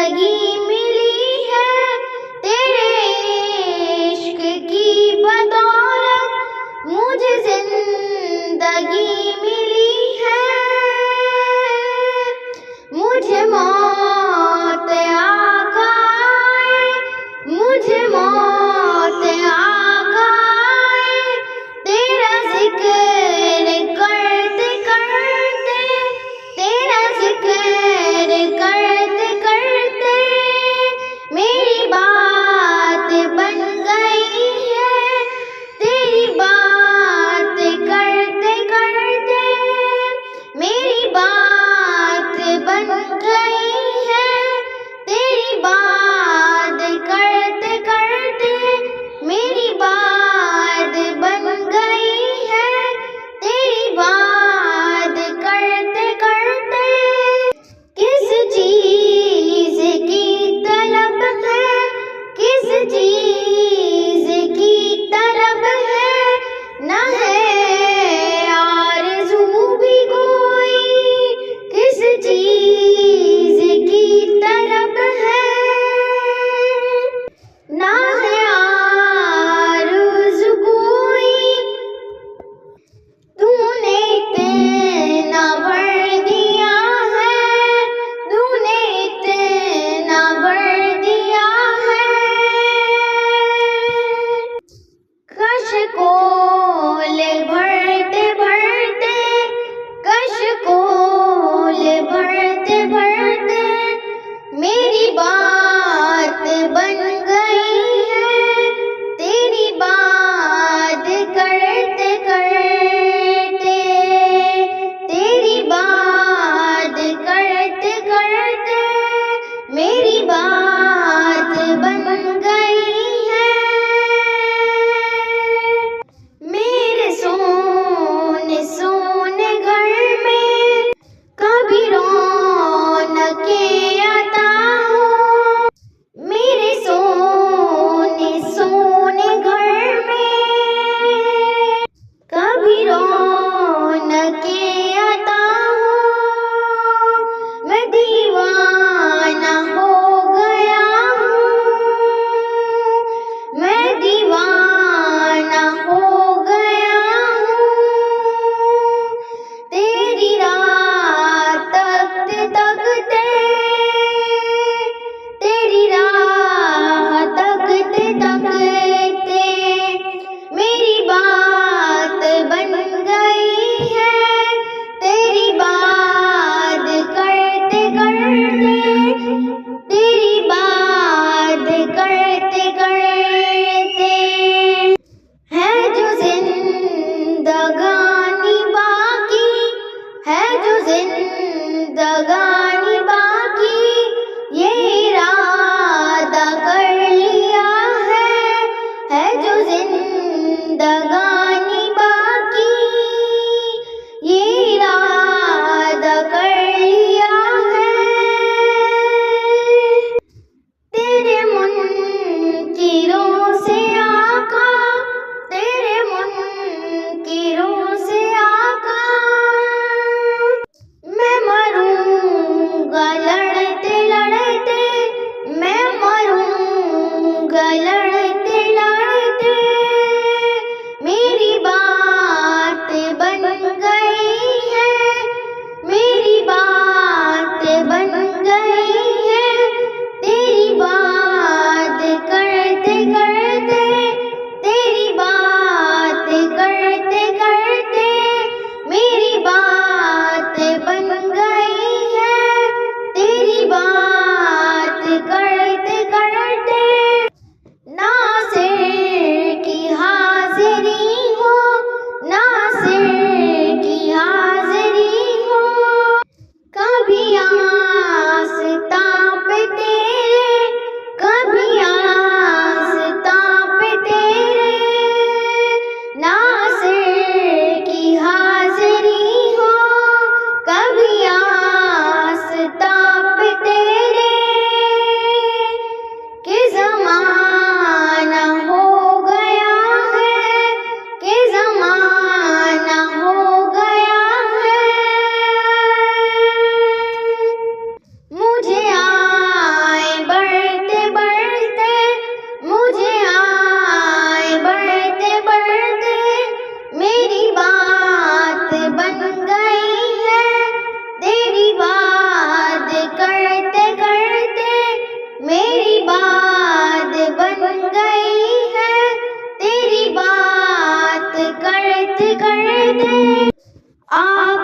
जिंदगी मिली है तेरे इश्क की बदौलत, मुझे जिंदगी मिली है। मुझे मौत आए, मुझे मौत आए, तेरा जिक्र करते करते, तेरा जिक्र करते करते मेरी बात बन गई है। तेरी बात करते करते मेरी बात बन गई है। तेरी बात करते करते मेरी बात बन गई है। तेरी बात करते करते किस चीज की तलब है, किस चीज की तलब है, न है आरज़ू भी कोई, किस चीज की तलब है, न है आरज़ू कोई। तूने इतना भर दिया है, तूने इतना भर दिया है, कशकोल भरते भरते, कशकोल भरते भरते मेरी बात बन गई है। तेरी बात करते करते, तेरी बात करते करते मेरी बात बन गई है। मेरे सोने सोने घर में कभी रौनकें अता हो, मेरे सोने आप